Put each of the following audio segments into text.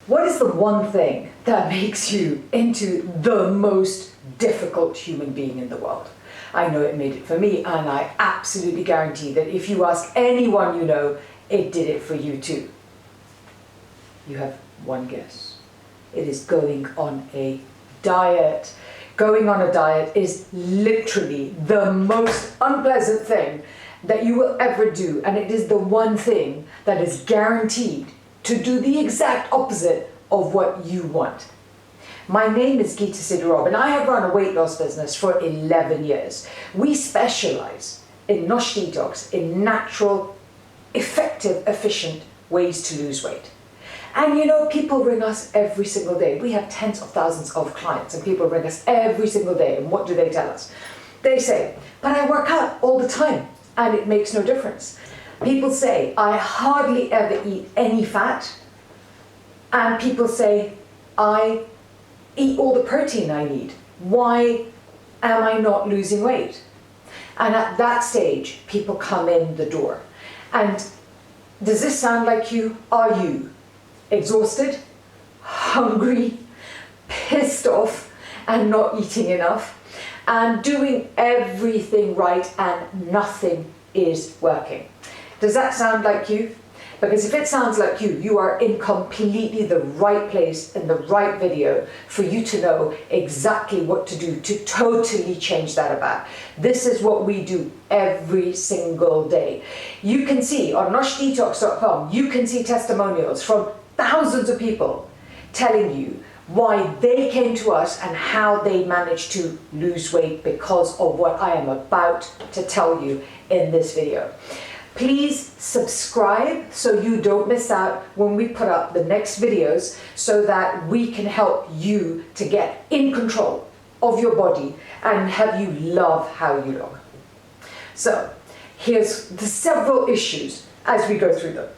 What is the one thing that makes you into the most difficult human being in the world? I know it made it for me, and I absolutely guarantee that if you ask anyone you know, it did it for you too. You have one guess. It is going on a diet. Going on a diet is literally the most unpleasant thing that you will ever do, and it is the one thing that is guaranteed to do the exact opposite of what you want. My name is Geeta Sidhu-Robb and I have run a weight loss business for 11 years. We specialize in Nosh Detox, in natural, effective, efficient ways to lose weight. And you know, people ring us every single day. We have tens of thousands of clients and people ring us every single day. And what do they tell us? They say, but I work out all the time and it makes no difference. People say, I hardly ever eat any fat. And people say, I eat all the protein I need. Why am I not losing weight? And at that stage, people come in the door. And does this sound like you? Are you exhausted, hungry, pissed off, and not eating enough, and doing everything right and nothing is working? Does that sound like you? Because if it sounds like you, you are in completely the right place in the right video for you to know exactly what to do to totally change that about. This is what we do every single day. You can see on noshdetox.com, you can see testimonials from thousands of people telling you why they came to us and how they managed to lose weight because of what I am about to tell you in this video. Please subscribe so you don't miss out when we put up the next videos, so that we can help you to get in control of your body and have you love how you look. So here's the several issues as we go through them.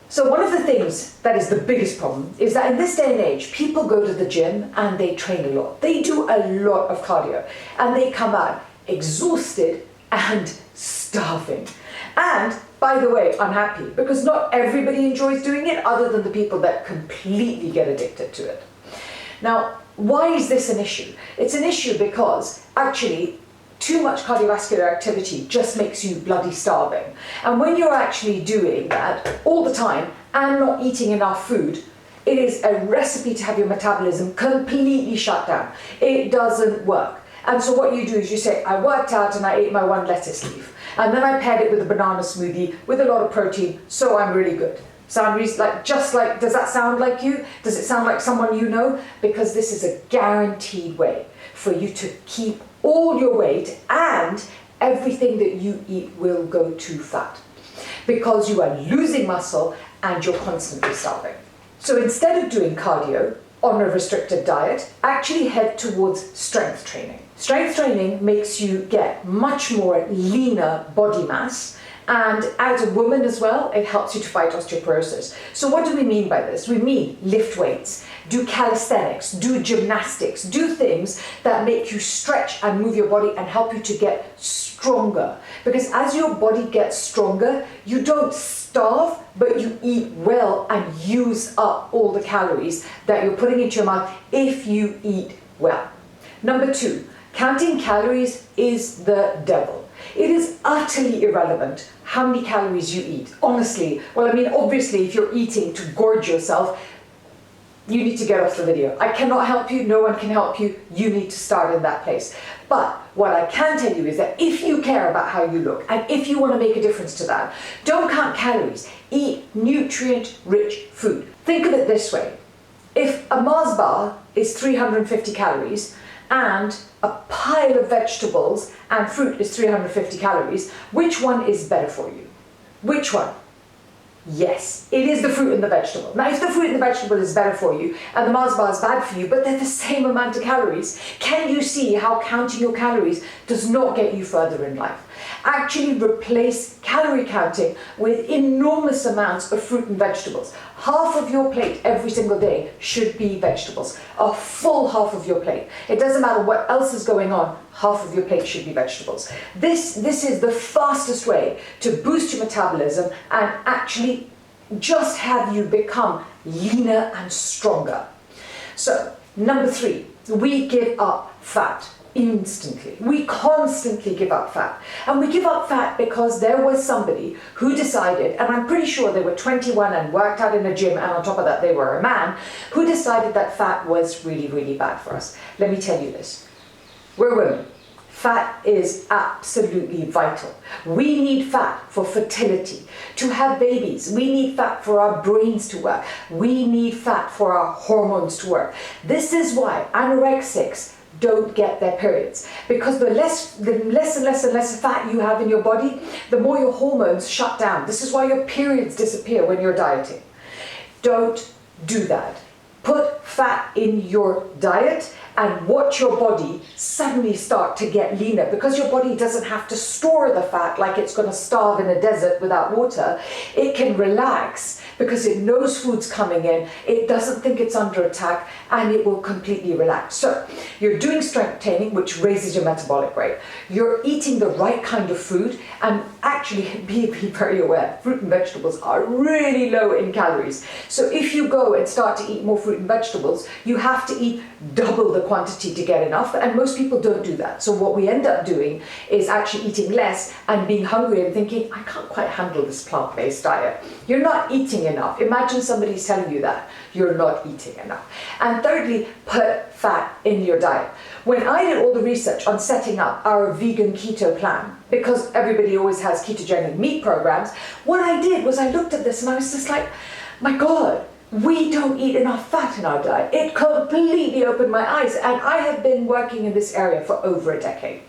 So one of the things that is the biggest problem is that in this day and age, people go to the gym and they train a lot. They do a lot of cardio and they come out exhausted and starving. And by the way, unhappy, because not everybody enjoys doing it other than the people that completely get addicted to it. Now, why is this an issue? It's an issue because actually too much cardiovascular activity just makes you bloody starving. And when you're actually doing that all the time and not eating enough food, it is a recipe to have your metabolism completely shut down. It doesn't work. And so what you do is you say, I worked out and I ate my one lettuce leaf. And then I paired it with a banana smoothie with a lot of protein, so I'm really good. Does that sound like you? Does it sound like someone you know? Because this is a guaranteed way for you to keep all your weight, and everything that you eat will go to fat. Because you are losing muscle and you're constantly starving. So instead of doing cardio on a restricted diet, actually head towards strength training. Strength training makes you get much more leaner body mass, and as a woman as well, it helps you to fight osteoporosis. So what do we mean by this? We mean lift weights, do calisthenics, do gymnastics, do things that make you stretch and move your body and help you to get stronger. Because as your body gets stronger, you don't starve, but you eat well and use up all the calories that you're putting into your mouth if you eat well. Number 2, counting calories is the devil. It is utterly irrelevant how many calories you eat. Honestly, well, I mean, obviously, if you're eating to gorge yourself, you need to get off the video. I cannot help you. No one can help you. You need to start in that place. But what I can tell you is that if you care about how you look and if you want to make a difference to that, don't count calories. Eat nutrient-rich food. Think of it this way. If a Mars bar is 350 calories, and a pile of vegetables and fruit is 350 calories, which one is better for you? Which one? Yes, it is the fruit and the vegetable. Now, if the fruit and the vegetable is better for you and the Mars bar is bad for you, but they're the same amount of calories, can you see how counting your calories does not get you further in life? Actually replace calorie counting with enormous amounts of fruit and vegetables. Half of your plate every single day should be vegetables. A full half of your plate. It doesn't matter what else is going on, half of your plate should be vegetables. This is the fastest way to boost your metabolism and actually just have you become leaner and stronger. So, number 3, we give up fat instantly. We constantly give up fat. And we give up fat because there was somebody who decided, and I'm pretty sure they were 21 and worked out in a gym, and on top of that they were a man, who decided that fat was really, really bad for us. Let me tell you this. We're women. Fat is absolutely vital. We need fat for fertility, to have babies. We need fat for our brains to work. We need fat for our hormones to work. This is why anorexics don't get their periods, because the less and less fat you have in your body, the more your hormones shut down. This is why your periods disappear when you're dieting. Don't do that. Put fat in your diet and watch your body suddenly start to get leaner, because your body doesn't have to store the fat like it's going to starve in a desert without water. It can relax because it knows food's coming in, it doesn't think it's under attack, and it will completely relax. So you're doing strength training, which raises your metabolic rate. You're eating the right kind of food, and actually be very aware, fruit and vegetables are really low in calories. So if you go and start to eat more fruit and vegetables, you have to eat double the quantity to get enough, and most people don't do that. So what we end up doing is actually eating less and being hungry and thinking, I can't quite handle this plant-based diet. You're not eating enough. Imagine somebody's telling you that. You're not eating enough. And thirdly, put fat in your diet. When I did all the research on setting up our vegan keto plan, because everybody always has ketogenic meat programs, what I did was I looked at this and I was just like, my God, we don't eat enough fat in our diet. It completely opened my eyes, and I have been working in this area for over a decade.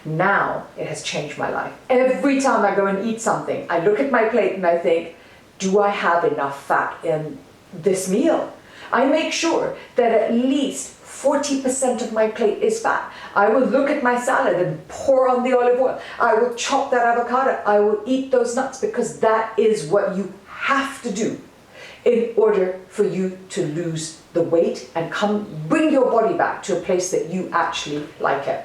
Now it has changed my life. Every time I go and eat something, I look at my plate and I think, do I have enough fat in this meal? I make sure that at least 40% of my plate is fat. I will look at my salad and pour on the olive oil. I will chop that avocado. I will eat those nuts, because that is what you have to do in order for you to lose the weight and bring your body back to a place that you actually like it.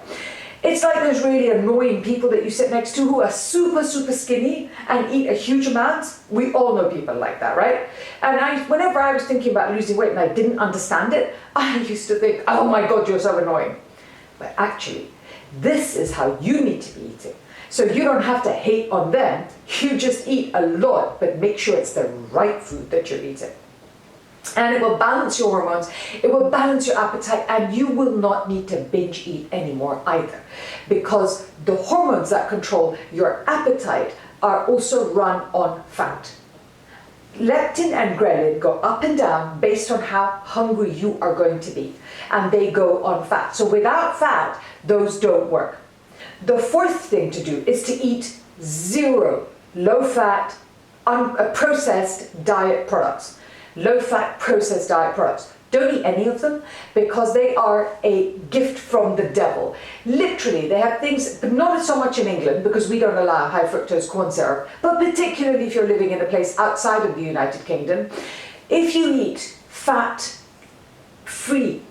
It's like those really annoying people that you sit next to who are super, super skinny and eat a huge amount. We all know people like that, right? And whenever I was thinking about losing weight and I didn't understand it, I used to think, oh my God, you're so annoying. But actually, this is how you need to be eating. So you don't have to hate on them. You just eat a lot, but make sure it's the right food that you're eating. And it will balance your hormones, it will balance your appetite, and you will not need to binge eat anymore either. Because the hormones that control your appetite are also run on fat. Leptin and ghrelin go up and down based on how hungry you are going to be. And they go on fat. So without fat, those don't work. The fourth thing to do is to eat 0 low-fat, processed diet products. Low-fat processed diet products. Don't eat any of them, because they are a gift from the devil. Literally, they have things, but not so much in England, because we don't allow high fructose corn syrup, but particularly if you're living in a place outside of the United Kingdom. If you eat fat-free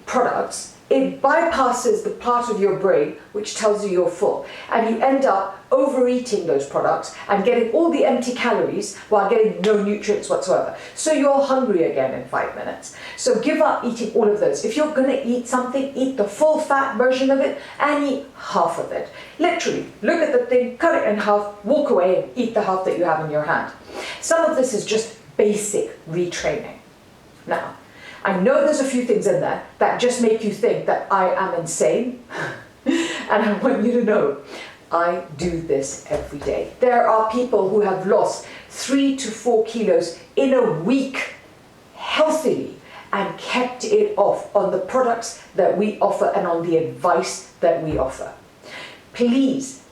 products, it bypasses the part of your brain which tells you you're full, and you end up overeating those products and getting all the empty calories while getting no nutrients whatsoever. So you're hungry again in 5 minutes. So give up eating all of those. If you're going to eat something, eat the full fat version of it and eat half of it. Literally, look at the thing, cut it in half, walk away and eat the half that you have in your hand. Some of this is just basic retraining. Now, I know there's a few things in there that just make you think that I am insane. And I want you to know, I do this every day. There are people who have lost 3 to 4 kilos in a week healthily and kept it off on the products that we offer and on the advice that we offer. Please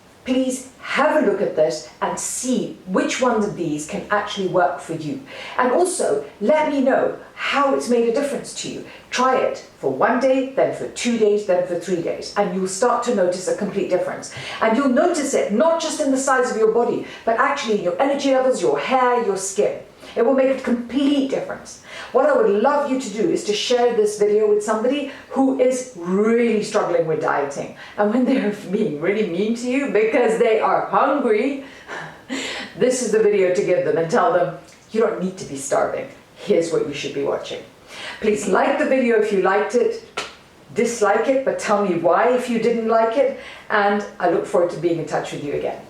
have a look at this and see which ones of these can actually work for you. And also, let me know how it's made a difference to you. Try it for 1 day, then for 2 days, then for 3 days, and you'll start to notice a complete difference. And you'll notice it not just in the size of your body, but actually in your energy levels, your hair, your skin. It will make a complete difference. What I would love you to do is to share this video with somebody who is really struggling with dieting. And when they're being really mean to you because they are hungry, this is the video to give them and tell them, you don't need to be starving. here's what you should be watching. Please like the video if you liked it, dislike it, but tell me why if you didn't like it, and I look forward to being in touch with you again.